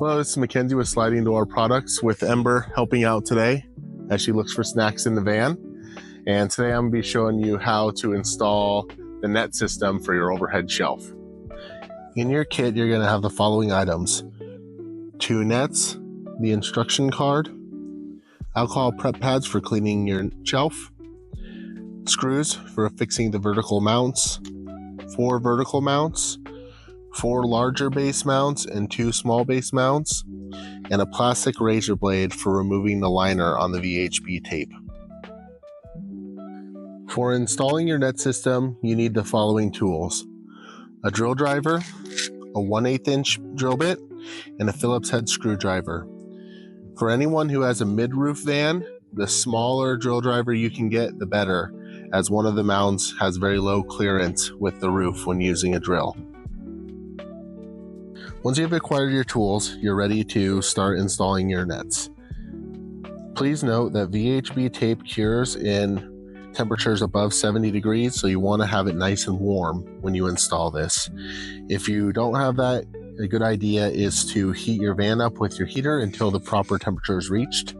Hello, this is Mackenzie with Sliding Door Products with Ember helping out today as she looks for snacks in the van. And today I'm going to be showing you how to install the net system for your overhead shelf. In your kit, you're going to have the following items: 2 nets, the instruction card, alcohol prep pads for cleaning your shelf, screws for fixing the vertical mounts, 4 vertical mounts, 4 larger base mounts and 2 small base mounts, and a plastic razor blade for removing the liner on the VHB tape. For installing your net system, you need the following tools: a drill driver, a 1/8 inch drill bit, and a Phillips head screwdriver. For anyone who has a mid-roof van, the smaller drill driver you can get, the better, as one of the mounts has very low clearance with the roof when using a drill. Once you've acquired your tools, you're ready to start installing your nets. Please note that VHB tape cures in temperatures above 70 degrees, so you want to have it nice and warm when you install this. If you don't have that, a good idea is to heat your van up with your heater until the proper temperature is reached.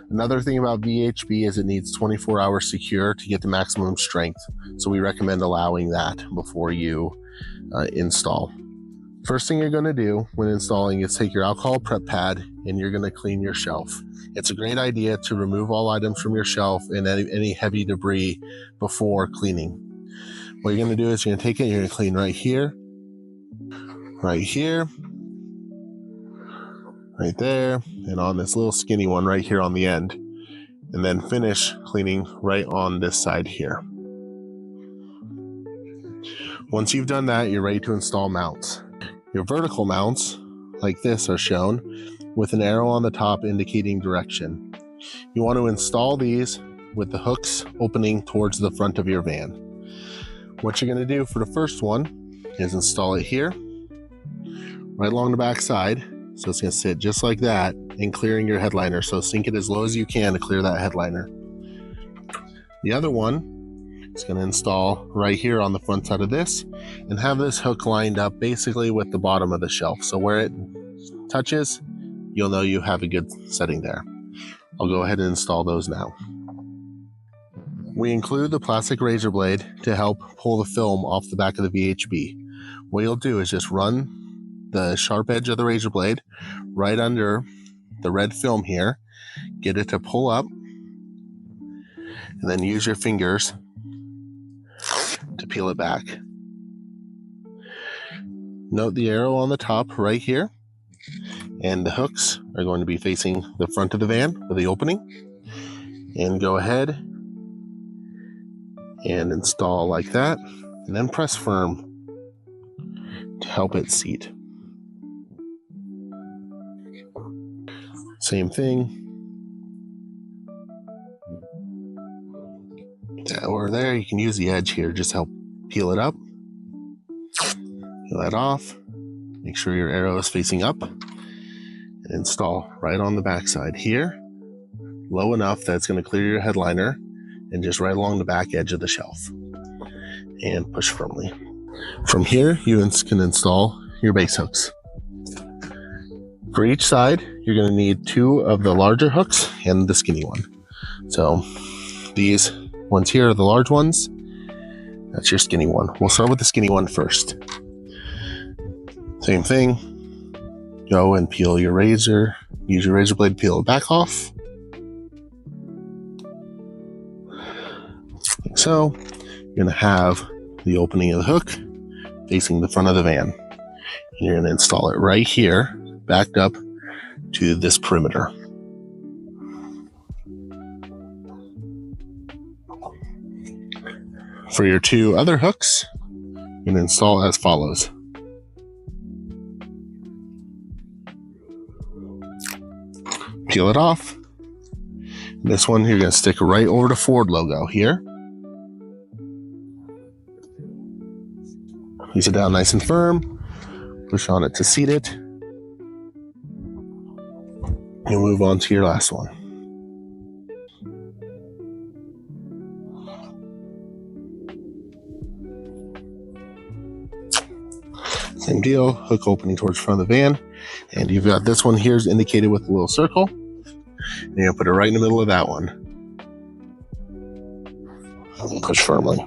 Another thing about VHB is it needs 24-hour secure to get the maximum strength, so we recommend allowing that before you install. First thing you're going to do when installing is take your alcohol prep pad and you're going to clean your shelf. It's a great idea to remove all items from your shelf and any heavy debris before cleaning. What you're going to do is you're going to take it, you're going to clean right here, right there, and on this little skinny one right here on the end, and then finish cleaning right on this side here. Once you've done that, you're ready to install mounts. Your vertical mounts, like this, are shown with an arrow on the top indicating direction. You want to install these with the hooks opening towards the front of your van. What you're going to do for the first one is install it here, right along the back side. So it's going to sit just like that and clearing your headliner. So sink it as low as you can to clear that headliner. The other one is going to install right here on the front side of this and have this hook lined up basically with the bottom of the shelf. So where it touches, you'll know you have a good setting there. I'll go ahead and install those now. We include the plastic razor blade to help pull the film off the back of the VHB. What you'll do is just run the sharp edge of the razor blade right under the red film here, get it to pull up, and then use your fingers to peel it back. Note the arrow on the top right here, and the hooks are going to be facing the front of the van with the opening. And go ahead and install like that, and then press firm to help it seat. Same thing. Over there, you can use the edge here just to help peel it up. Peel that off. Make sure your arrow is facing up. And install right on the back side here, low enough that it's going to clear your headliner, and just right along the back edge of the shelf. And push firmly. From here, you can install your base hooks. For each side, you're going to need 2 of the larger hooks and the skinny one. So these ones here are the large ones. That's your skinny one. We'll start with the skinny one first. Same thing. Go and peel your razor. Use your razor blade to peel it back off. Like so. You're going to have the opening of the hook facing the front of the van. And you're going to install it right here, backed up to this perimeter. For your 2 other hooks, you're going to install as follows. Peel it off. This one you're going to stick right over the Ford logo here. Place it down nice and firm. Push on it to seat it. You'll move on to your last one. Same deal, hook opening towards the front of the van. And you've got this one here is indicated with a little circle. And you're gonna put it right in the middle of that one. And push firmly.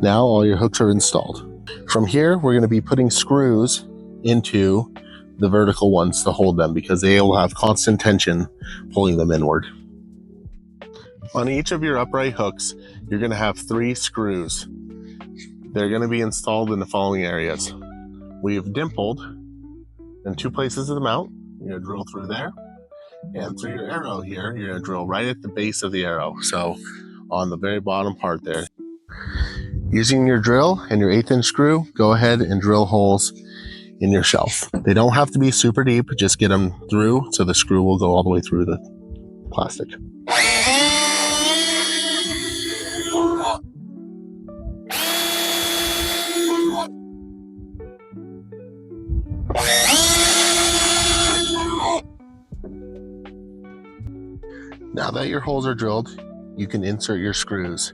Now all your hooks are installed. From here, we're gonna be putting screws into the vertical ones to hold them because they will have constant tension pulling them inward. On each of your upright hooks, you're going to have 3 screws. They're going to be installed in the following areas. We've dimpled in 2 places of the mount. You're going to drill through there. And through your arrow here, you're going to drill right at the base of the arrow. So on the very bottom part there. Using your drill and your 1/8 inch screw, go ahead and drill holes in your shelf. They don't have to be super deep, just get them through so the screw will go all the way through the plastic. Now that your holes are drilled, you can insert your screws.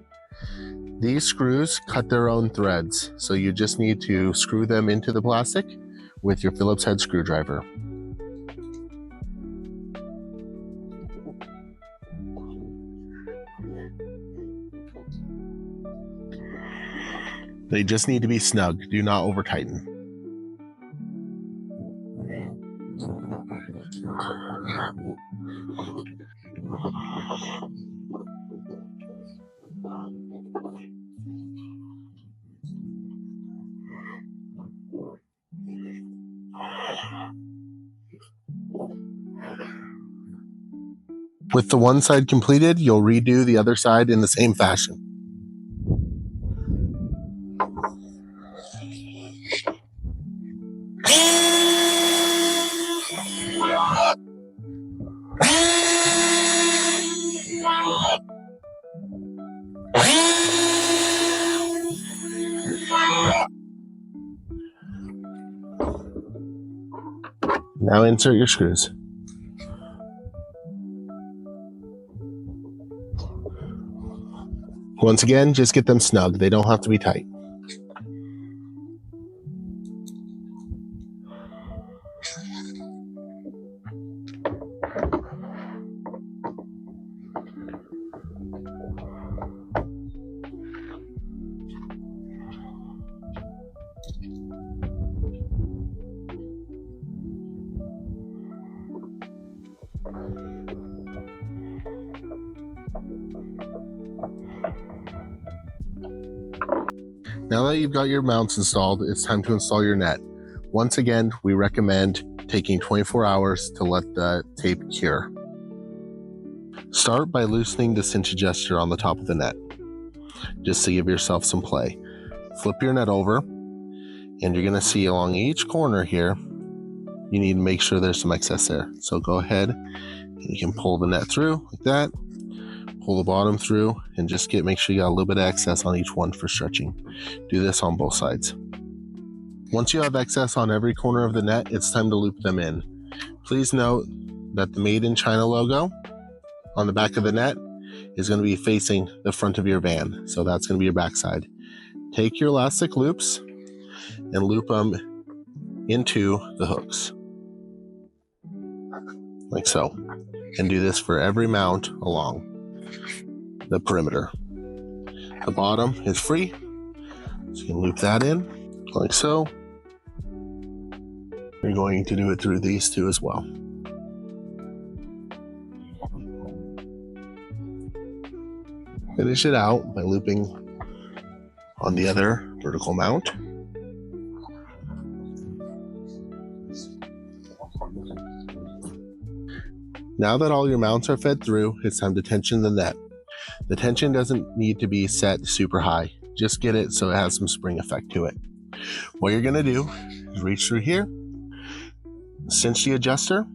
These screws cut their own threads, so you just need to screw them into the plastic with your Phillips head screwdriver. They just need to be snug, do not over tighten. With the one side completed, you'll redo the other side in the same fashion. Now insert your screws. Once again, just get them snug. They don't have to be tight. Now that you've got your mounts installed, it's time to install your net. Once again, we recommend taking 24 hours to let the tape cure. Start by loosening the cinch adjuster on the top of the net, just to give yourself some play. Flip your net over, and you're going to see along each corner here, you need to make sure there's some excess there. So go ahead, and you can pull the net through like that. Pull the bottom through and just make sure you got a little bit of excess on each one for stretching. Do this on both sides. Once you have excess on every corner of the net, it's time to loop them in. Please note that the Made in China logo on the back of the net is going to be facing the front of your van. So that's going to be your back side. Take your elastic loops and loop them into the hooks. Like so. And do this for every mount along the perimeter. The bottom is free, so you can loop that in like so. You're going to do it through these two as well. Finish it out by looping on the other vertical mount. Now that all your mounts are fed through, it's time to tension the net. The tension doesn't need to be set super high. Just get it so it has some spring effect to it. What you're gonna do is reach through here, cinch the adjuster,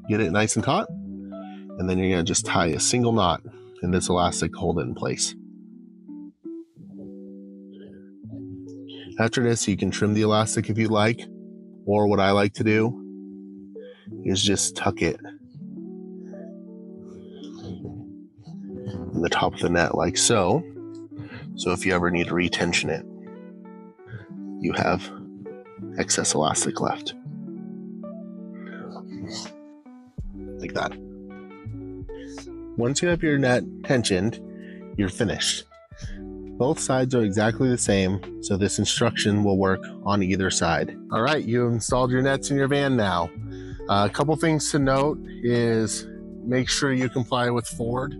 get it nice and taut, and then you're gonna just tie a single knot in this elastic to hold it in place. After this, you can trim the elastic if you like, or what I like to do is just tuck it in the top of the net like so. So if you ever need to retension it, you have excess elastic left. Like that. Once you have your net tensioned, you're finished. Both sides are exactly the same, so this instruction will work on either side. All right, you installed your nets in your van now. A couple things to note is make sure you comply with Ford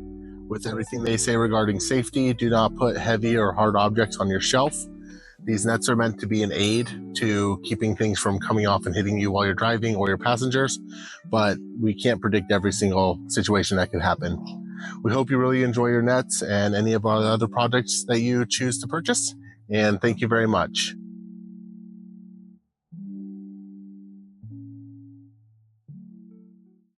with everything they say regarding safety. Do not put heavy or hard objects on your shelf. These nets are meant to be an aid to keeping things from coming off and hitting you while you're driving or your passengers, but we can't predict every single situation that could happen. We hope you really enjoy your nets and any of our other projects that you choose to purchase, and thank you very much.